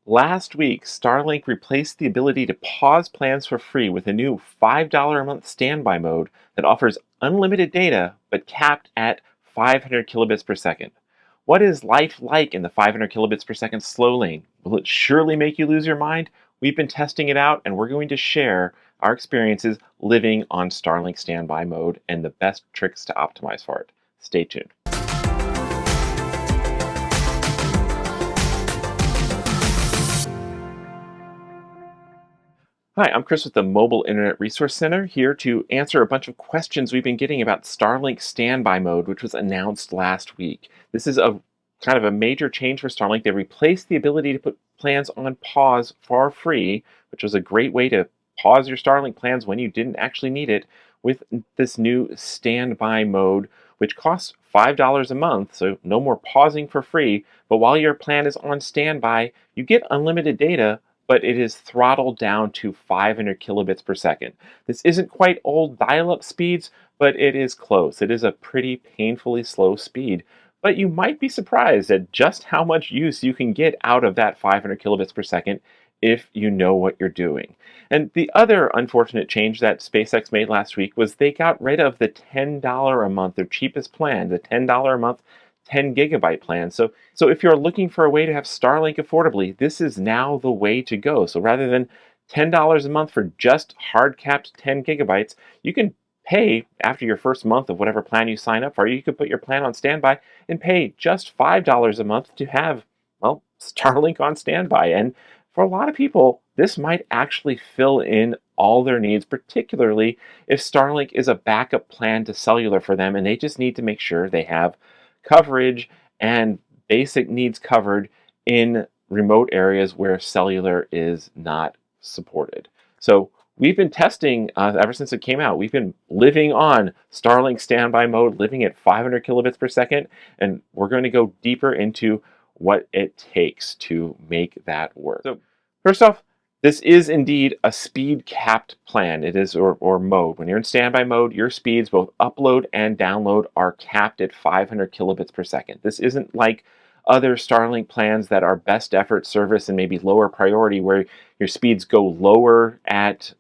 Last week, Starlink replaced the ability to pause plans for free with a new $5 a month standby mode that offers unlimited data but capped at 500 kilobits per second. What is life like in the 500 kilobits per second slow lane? Will it surely make you lose your mind? We've been testing it out and we're going to share our experiences living on Starlink Standby Mode and the best tricks to optimize for it. Stay tuned. Hi, I'm Chris with the Mobile Internet Resource Center, here to answer a bunch of questions we've been getting about Starlink Standby Mode, which was announced last week. This is a kind of a major change for Starlink. They replaced the ability to put plans on pause for free, which was a great way to pause your Starlink plans when you didn't actually need it, with this new Standby Mode, which costs $5 a month, so no more pausing for free. But while your plan is on standby, you get unlimited data, but it is throttled down to 500 kilobits per second. This isn't quite old dial-up speeds, but it is close. It is a pretty painfully slow speed. But you might be surprised at just how much use you can get out of that 500 kilobits per second if you know what you're doing. And the other unfortunate change that SpaceX made last week was they got rid of the $10 a month, their cheapest plan, the $10 a month 10 gigabyte plan. So if you're looking for a way to have Starlink affordably, this is now the way to go. So rather than $10 a month for just hard capped 10 gigabytes, you can pay after your first month of whatever plan you sign up for. You could put your plan on standby and pay just $5 a month to have, well, Starlink on standby. And for a lot of people, this might actually fill in all their needs, particularly if Starlink is a backup plan to cellular for them and they just need to make sure they have coverage and basic needs covered in remote areas where cellular is not supported. So we've been testing ever since it came out. We've been living on Starlink Standby Mode, living at 500 kilobits per second, and we're going to go deeper into what it takes to make that work. So first off, this is indeed a speed capped plan. It is, or mode. When you're in standby mode, your speeds, both upload and download, are capped at 500 kilobits per second. This isn't like other Starlink plans that are best effort service and maybe lower priority, where your speeds go lower at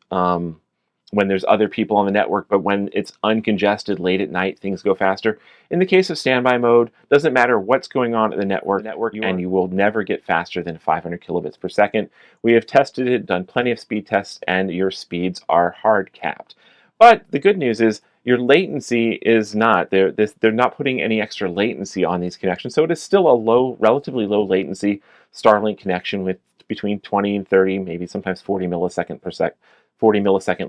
when there's other people on the network, but when it's uncongested late at night, things go faster. In the case of standby mode, doesn't matter what's going on at the network, and you will never get faster than 500 kilobits per second. We have tested it, done plenty of speed tests, and your speeds are hard capped. But the good news is your latency is not. They're not putting any extra latency on these connections, so it is still a relatively low latency Starlink connection with between 20 and 30, maybe sometimes 40 millisecond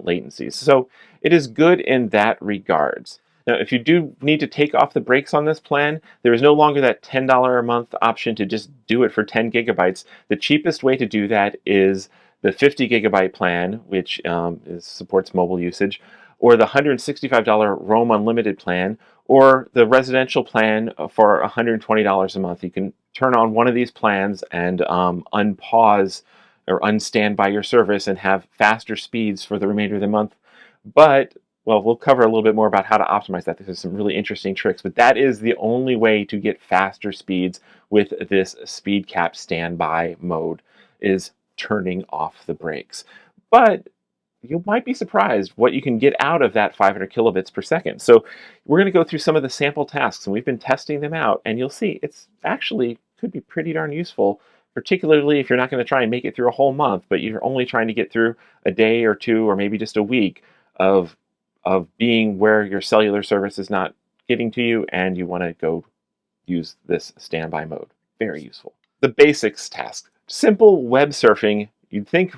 latencies. So it is good in that regards. Now, if you do need to take off the brakes on this plan, there is no longer that $10 a month option to just do it for 10 gigabytes. The cheapest way to do that is the 50 gigabyte plan, which supports mobile usage, or the $165 Roam Unlimited plan, or the residential plan for $120 a month. You can turn on one of these plans and unpause or unstand by your service and have faster speeds for the remainder of the month. But, well, we'll cover a little bit more about how to optimize that. There's some really interesting tricks, but that is the only way to get faster speeds with this speed cap standby mode, is turning off the brakes. But you might be surprised what you can get out of that 500 kilobits per second. So we're going to go through some of the sample tasks, and we've been testing them out, and you'll see it's actually could be pretty darn useful, particularly if you're not going to try and make it through a whole month, but you're only trying to get through a day or two or maybe just a week of being where your cellular service is not getting to you and you want to go use this standby mode. Very useful. The basics task. Simple web surfing, you'd think,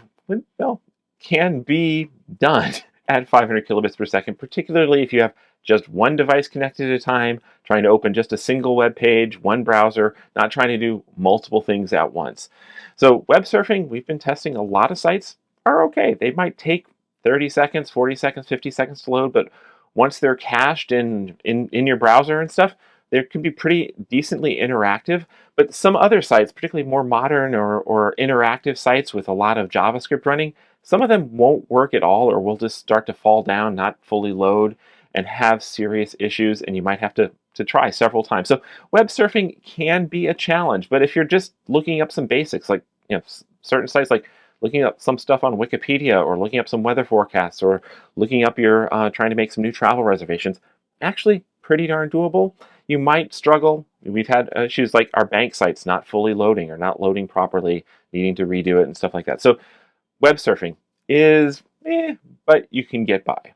well, can be done at 500 kilobits per second, particularly if you have just one device connected at a time, trying to open just a single web page, one browser, not trying to do multiple things at once. So web surfing, we've been testing a lot of sites, are okay. They might take 30 seconds, 40 seconds, 50 seconds to load, but once they're cached in your browser and stuff, they can be pretty decently interactive. But some other sites, particularly more modern or interactive sites with a lot of JavaScript running, some of them won't work at all or will just start to fall down, not fully load, and have serious issues, and you might have to try several times. So web surfing can be a challenge, but if you're just looking up some basics like certain sites like looking up some stuff on Wikipedia or looking up some weather forecasts or looking up your trying to make some new travel reservations. Actually, pretty darn doable. You might struggle. We've had issues like our bank sites not fully loading or not loading properly, needing to redo it and stuff like that. So web surfing is but you can get by.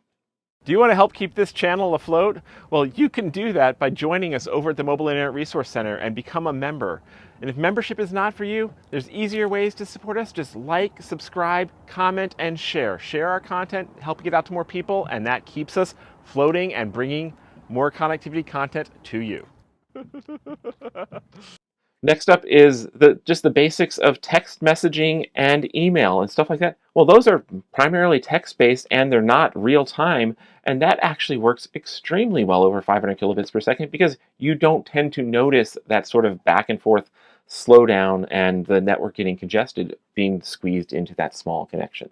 Do you want to help keep this channel afloat? Well, you can do that by joining us over at the Mobile Internet Resource Center and become a member. And if membership is not for you, there's easier ways to support us. Just like, subscribe, comment, and share. Share our content, help get out to more people, and that keeps us floating and bringing more connectivity content to you. Next up is just the basics of text messaging and email and stuff like that. Well, those are primarily text-based and they're not real-time, and that actually works extremely well over 500 kilobits per second because you don't tend to notice that sort of back and forth slowdown and the network getting congested being squeezed into that small connection.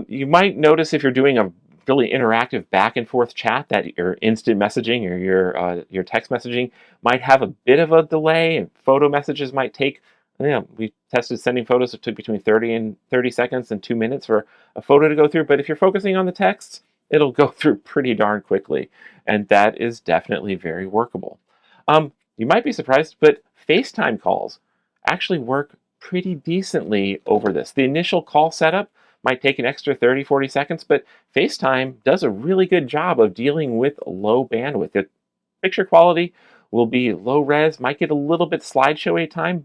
You might notice if you're doing a really interactive back and forth chat that your instant messaging or your text messaging might have a bit of a delay, and photo messages might take, we tested sending photos, it took between 30 seconds and 2 minutes for a photo to go through, but if you're focusing on the texts, it'll go through pretty darn quickly, and that is definitely very workable. You might be surprised, but FaceTime calls actually work pretty decently over this. The initial call setup might take an extra 30-40 seconds, but FaceTime does a really good job of dealing with low bandwidth. The picture quality will be low res, might get a little bit slideshow at time,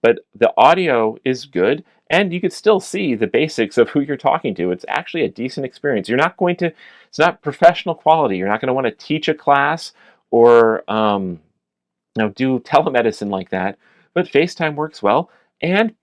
but the audio is good, and you can still see the basics of who you're talking to. It's actually a decent experience. It's not professional quality. You're not going to want to teach a class or do telemedicine like that, but FaceTime works well, and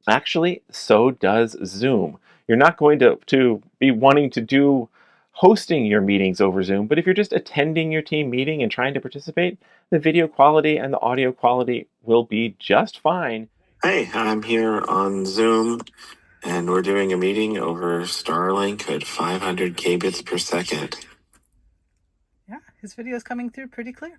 actually so does Zoom. You're not going to be wanting to do hosting your meetings over Zoom, but if you're just attending your team meeting and trying to participate, the video quality and the audio quality will be just fine. Hey, I'm here on Zoom, and we're doing a meeting over Starlink at 500 kbits per second. Yeah, his video is coming through pretty clear.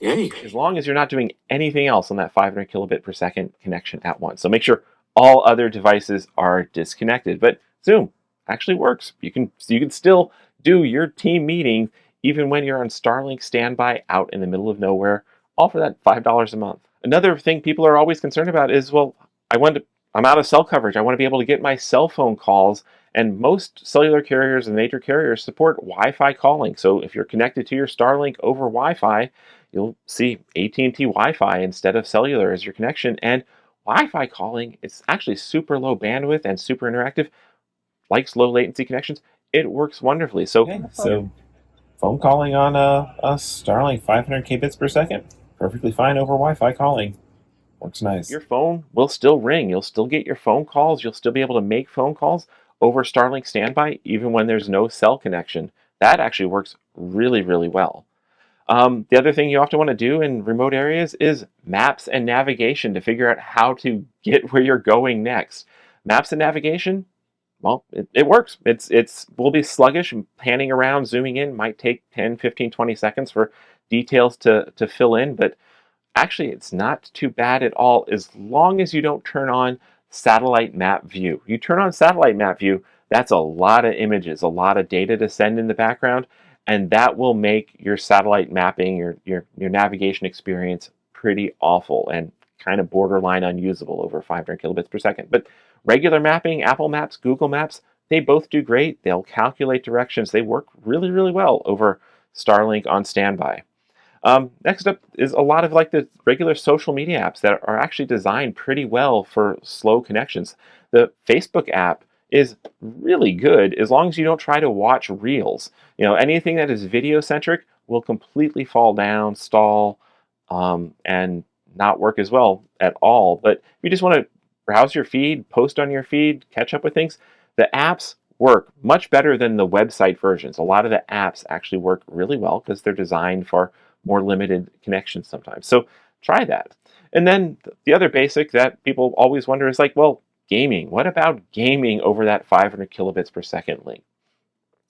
Yay. As long as you're not doing anything else on that 500 kilobit per second connection at once. So make sure all other devices are disconnected. But Zoom actually works. You can still do your team meeting even when you're on Starlink Standby out in the middle of nowhere, all for that $5 a month. Another thing people are always concerned about is, well, I'm out of cell coverage. I want to be able to get my cell phone calls, and most cellular carriers and major carriers support Wi-Fi calling. So if you're connected to your Starlink over Wi-Fi, you'll see AT&T Wi-Fi instead of cellular as your connection. And Wi-Fi calling is actually super low bandwidth and super interactive, likes low latency connections. It works wonderfully. So phone calling on a Starlink 500 kbits per second, perfectly fine over Wi-Fi calling. Works nice. Your phone will still ring. You'll still get your phone calls. You'll still be able to make phone calls over Starlink Standby even when there's no cell connection. That actually works really, really well. The other thing you often want to do in remote areas is maps and navigation to figure out how to get where you're going next. Maps and navigation, well, it works. Will be sluggish. Panning around, zooming in might take 10, 15, 20 seconds for details to fill in, but actually it's not too bad at all as long as you don't turn on satellite map view. You turn on satellite map view, that's a lot of images, a lot of data to send in the background, and that will make your satellite mapping, your navigation experience pretty awful and kind of borderline unusable over 500 kilobits per second. But regular mapping, Apple Maps, Google Maps, they both do great. They'll calculate directions. They work really, really well over Starlink on standby. Next up is a lot of like the regular social media apps that are actually designed pretty well for slow connections. The Facebook app is really good as long as you don't try to watch reels. Anything that is video centric will completely fall down, stall, and not work as well at all. But if you just want to browse your feed, post on your feed, catch up with things, the apps work much better than the website versions. A lot of the apps actually work really well because they're designed for more limited connections sometimes. So try that. And then the other basic that people always wonder is like, well, gaming. What about gaming over that 500 kilobits per second link?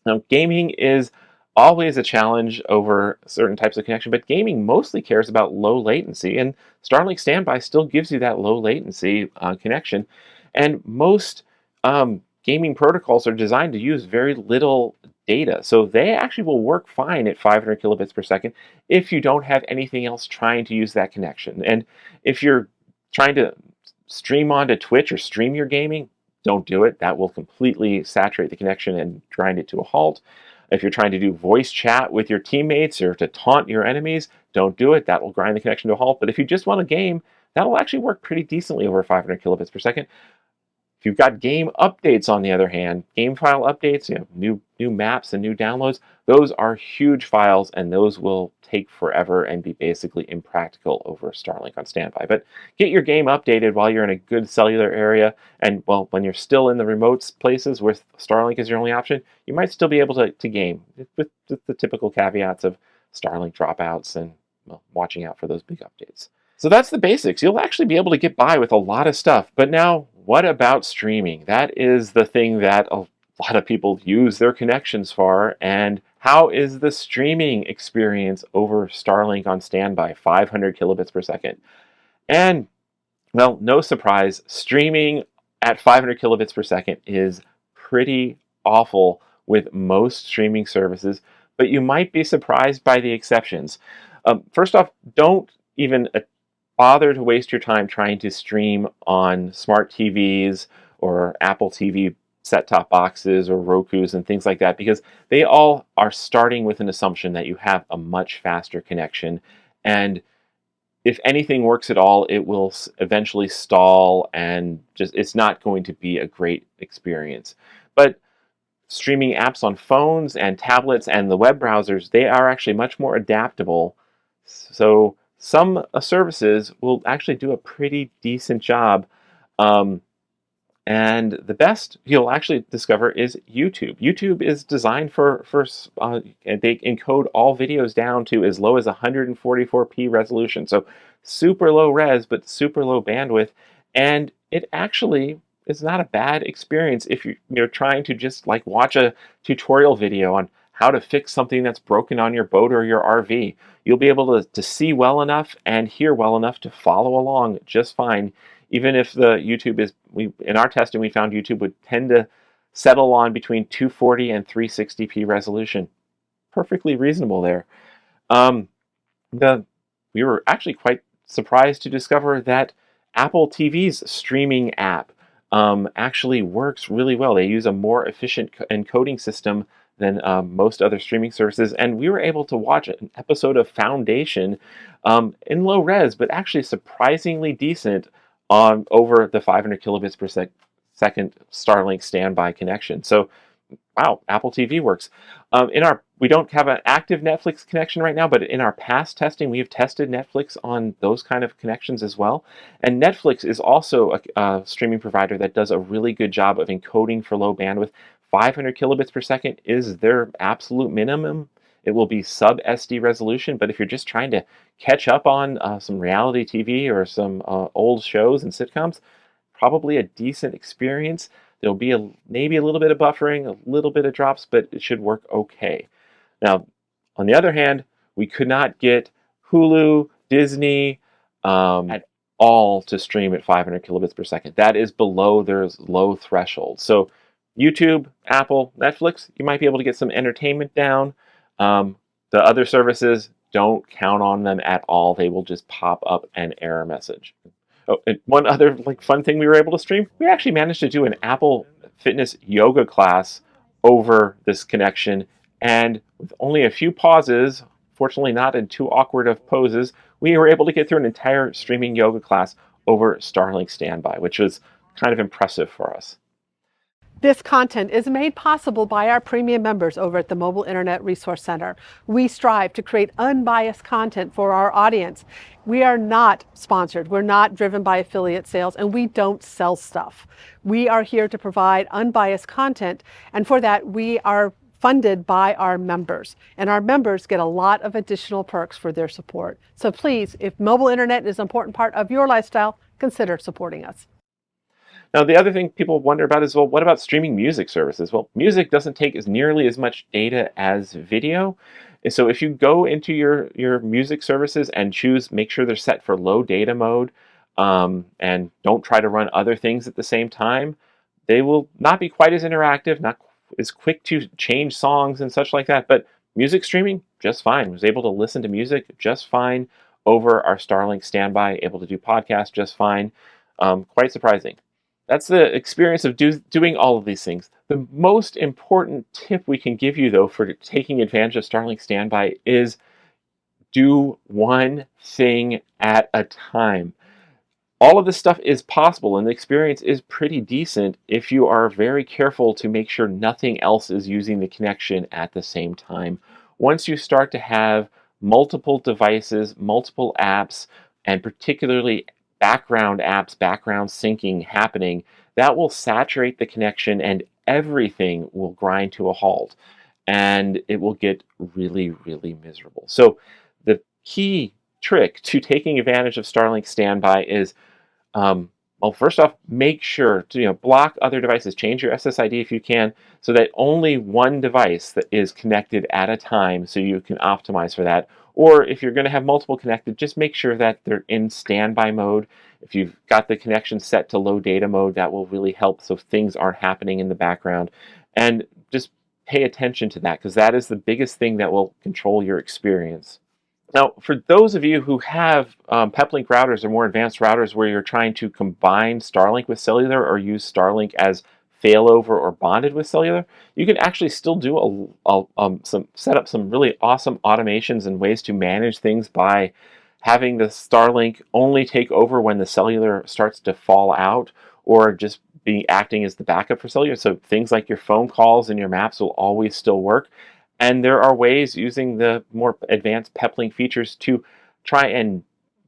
Now, gaming is always a challenge over certain types of connection, but gaming mostly cares about low latency, and Starlink Standby still gives you that low latency connection. And most gaming protocols are designed to use very little data, so they actually will work fine at 500 kilobits per second if you don't have anything else trying to use that connection. And if you're trying to stream onto Twitch or stream your gaming, don't do it. That will completely saturate the connection and grind it to a halt. If you're trying to do voice chat with your teammates or to taunt your enemies, don't do it. That will grind the connection to a halt. But if you just want a game, that'll actually work pretty decently over 500 kilobits per second. If you've got game updates, on the other hand, game file updates, new maps and new downloads, those are huge files, and those will take forever and be basically impractical over Starlink on standby. But get your game updated while you're in a good cellular area, and well, when you're still in the remote places where Starlink is your only option, you might still be able to game with the typical caveats of Starlink dropouts and watching out for those big updates. So that's the basics. You'll actually be able to get by with a lot of stuff. But now, what about streaming? That is the thing that a lot of people use their connections for. And how is the streaming experience over Starlink on standby, 500 kilobits per second? And, well, no surprise, streaming at 500 kilobits per second is pretty awful with most streaming services, but you might be surprised by the exceptions. First off, don't even bother to waste your time trying to stream on smart TVs or Apple TV set-top boxes or Rokus and things like that, because they all are starting with an assumption that you have a much faster connection, and if anything works at all, it will eventually stall, and it's not going to be a great experience. But streaming apps on phones and tablets and the web browsers, they are actually much more adaptable. So some services will actually do a pretty decent job. And the best you'll actually discover is YouTube. YouTube is designed they encode all videos down to as low as 144p resolution. So super low res, but super low bandwidth. And it actually is not a bad experience if you're trying to just like watch a tutorial video on how to fix something that's broken on your boat or your RV. You'll be able to see well enough and hear well enough to follow along just fine. Even if the YouTube in our testing, we found YouTube would tend to settle on between 240 and 360p resolution. Perfectly reasonable there. We were actually quite surprised to discover that Apple TV's streaming app actually works really well. They use a more efficient encoding system than most other streaming services, and we were able to watch an episode of Foundation in low res, but actually surprisingly decent on over the 500 kilobits per second Starlink standby connection. So, wow, Apple TV works. We don't have an active Netflix connection right now, but in our past testing, we have tested Netflix on those kind of connections as well. And Netflix is also a streaming provider that does a really good job of encoding for low bandwidth. 500 kilobits per second is their absolute minimum. It will be sub SD resolution, but if you're just trying to catch up on some reality TV or some old shows and sitcoms, probably a decent experience. There'll be maybe a little bit of buffering, a little bit of drops, but it should work okay. Now, on the other hand, we could not get Hulu, Disney at all to stream at 500 kilobits per second. That is below their low threshold. So YouTube, Apple, Netflix, you might be able to get some entertainment down. The other services, don't count on them at all. They will just pop up an error message. Oh, and one other fun thing we were able to stream, we actually managed to do an Apple Fitness yoga class over this connection, and with only a few pauses, fortunately not in too awkward of poses, we were able to get through an entire streaming yoga class over Starlink Standby, which was kind of impressive for us. This content is made possible by our premium members over at the Mobile Internet Resource Center. We strive to create unbiased content for our audience. We are not sponsored, we're not driven by affiliate sales, and we don't sell stuff. We are here to provide unbiased content, and for that we are funded by our members, and our members get a lot of additional perks for their support. So please, if mobile internet is an important part of your lifestyle, consider supporting us. Now, the other thing people wonder about is, well, what about streaming music services? Well, music doesn't take nearly as much data as video. And so if you go into your music services and make sure they're set for low data mode, and don't try to run other things at the same time, they will not be quite as interactive, not as quick to change songs and such like that. But music streaming, just fine. I was able to listen to music just fine over our Starlink Standby, able to do podcasts just fine. Quite surprising. That's the experience of doing all of these things. The most important tip we can give you, though, for taking advantage of Starlink Standby is do one thing at a time. All of this stuff is possible, and the experience is pretty decent if you are very careful to make sure nothing else is using the connection at the same time. Once you start to have multiple devices, multiple apps, and particularly background apps, background syncing happening, that will saturate the connection and everything will grind to a halt, and it will get really, really miserable. So the key trick to taking advantage of Starlink Standby is, well, first off, make sure to block other devices. Change your SSID if you can, so that only one device that is connected at a time, so you can optimize for that. Or if you're going to have multiple connected, just make sure that they're in standby mode. If you've got the connection set to low data mode, that will really help so things aren't happening in the background. And just pay attention to that, because that is the biggest thing that will control your experience. Now, for those of you who have Peplink routers or more advanced routers where you're trying to combine Starlink with cellular or use Starlink as failover or bonded with cellular, you can actually still do set up some really awesome automations and ways to manage things by having the Starlink only take over when the cellular starts to fall out, or just acting as the backup for cellular. So things like your phone calls and your maps will always still work. And there are ways using the more advanced Peplink features to try and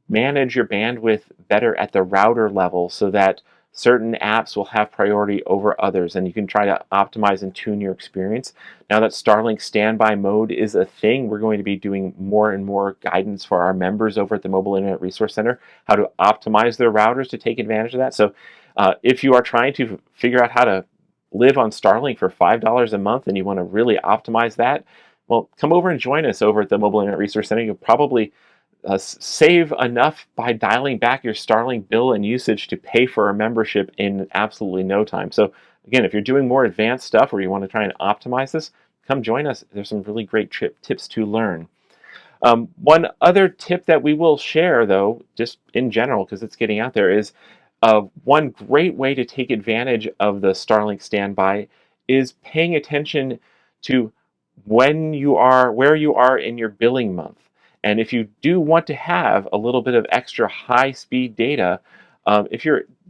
manage your bandwidth better at the router level, so that certain apps will have priority over others, and you can try to optimize and tune your experience. Now that Starlink Standby Mode is a thing, we're going to be doing more and more guidance for our members over at the Mobile Internet Resource Center, how to optimize their routers to take advantage of that. So if you are trying to figure out how to live on Starlink for $5 a month and you want to really optimize that, well, come over and join us over at the Mobile Internet Resource Center. You'll probably save enough by dialing back your Starlink bill and usage to pay for a membership in absolutely no time. So again, if you're doing more advanced stuff or you want to try and optimize this, come join us. There's some really great tips to learn. One other tip that we will share, though, just in general, because it's getting out there, is one great way to take advantage of the Starlink Standby is paying attention to where you are in your billing month. And if you do want to have a little bit of extra high-speed data,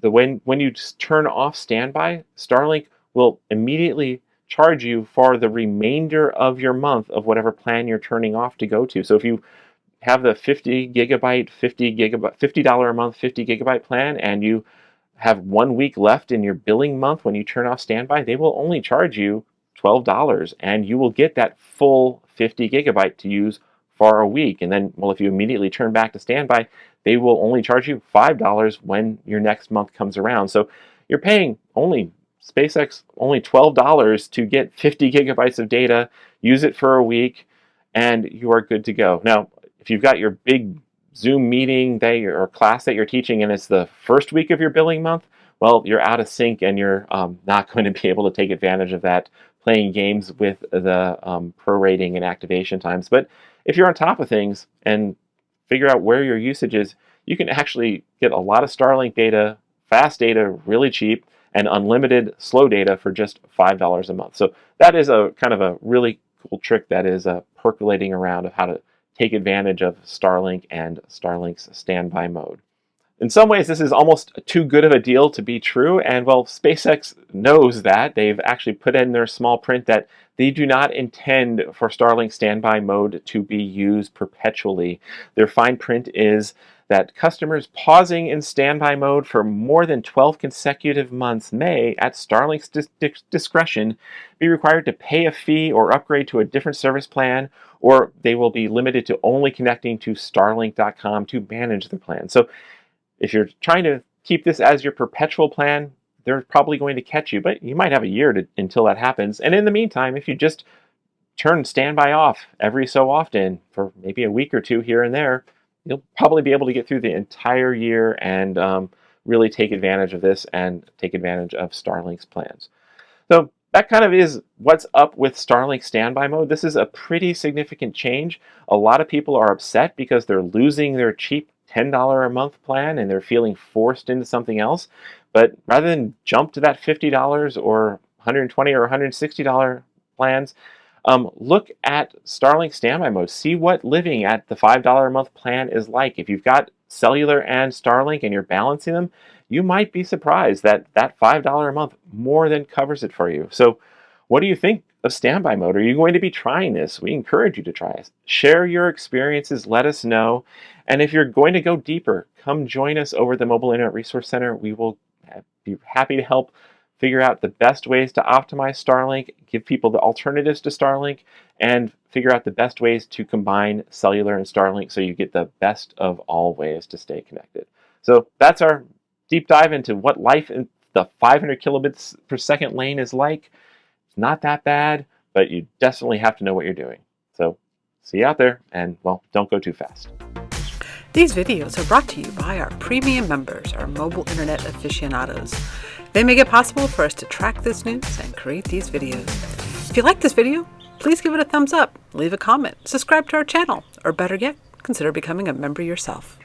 when you turn off standby, Starlink will immediately charge you for the remainder of your month of whatever plan you're turning off to go to. So if you have the $50 a month, 50 gigabyte plan, and you have 1 week left in your billing month when you turn off standby, they will only charge you $12, and you will get that full 50 gigabyte to use for a week. And then, well, if you immediately turn back to standby, they will only charge you $5 when your next month comes around. So you're paying SpaceX only $12 to get 50 gigabytes of data, use it for a week, and you are good to go. Now, if you've got your big Zoom meeting or class that you're teaching and it's the first week of your billing month, well, you're out of sync and you're not going to be able to take advantage of that playing games with the prorating and activation times. But if you're on top of things and figure out where your usage is, you can actually get a lot of Starlink data, fast data, really cheap, and unlimited slow data for just $5 a month. So that is a kind of a really cool trick that is percolating around of how to take advantage of Starlink and Starlink's standby mode. In some ways, this is almost too good of a deal to be true, and well, SpaceX knows that. They've actually put in their small print that they do not intend for Starlink standby mode to be used perpetually. Their fine print is that customers pausing in standby mode for more than 12 consecutive months may, at Starlink's discretion, be required to pay a fee or upgrade to a different service plan, or they will be limited to only connecting to Starlink.com to manage the plan. So if you're trying to keep this as your perpetual plan, they're probably going to catch you, but you might have a year until that happens. And in the meantime, if you just turn standby off every so often for maybe a week or two here and there, you'll probably be able to get through the entire year and really take advantage of this and take advantage of Starlink's plans. So that kind of is what's up with Starlink Standby Mode. This is a pretty significant change. A lot of people are upset because they're losing their cheap $10 a month plan and they're feeling forced into something else. But rather than jump to that $50 or $120 or $160 plans, look at Starlink Standby Mode. See what living at the $5 a month plan is like. If you've got cellular and Starlink and you're balancing them, you might be surprised that that $5 a month more than covers it for you. So what do you think of Standby Mode? Are you going to be trying this? We encourage you to try it. Share your experiences. Let us know. And if you're going to go deeper, come join us over at the Mobile Internet Resource Center. We will be happy to help figure out the best ways to optimize Starlink, give people the alternatives to Starlink, and figure out the best ways to combine cellular and Starlink so you get the best of all ways to stay connected. So that's our deep dive into what life in the 500 kilobits per second lane is like. It's not that bad, but you definitely have to know what you're doing. So see you out there, and well, don't go too fast. These videos are brought to you by our premium members, our mobile internet aficionados. They make it possible for us to track this news and create these videos. If you like this video, please give it a thumbs up, leave a comment, subscribe to our channel, or better yet, consider becoming a member yourself.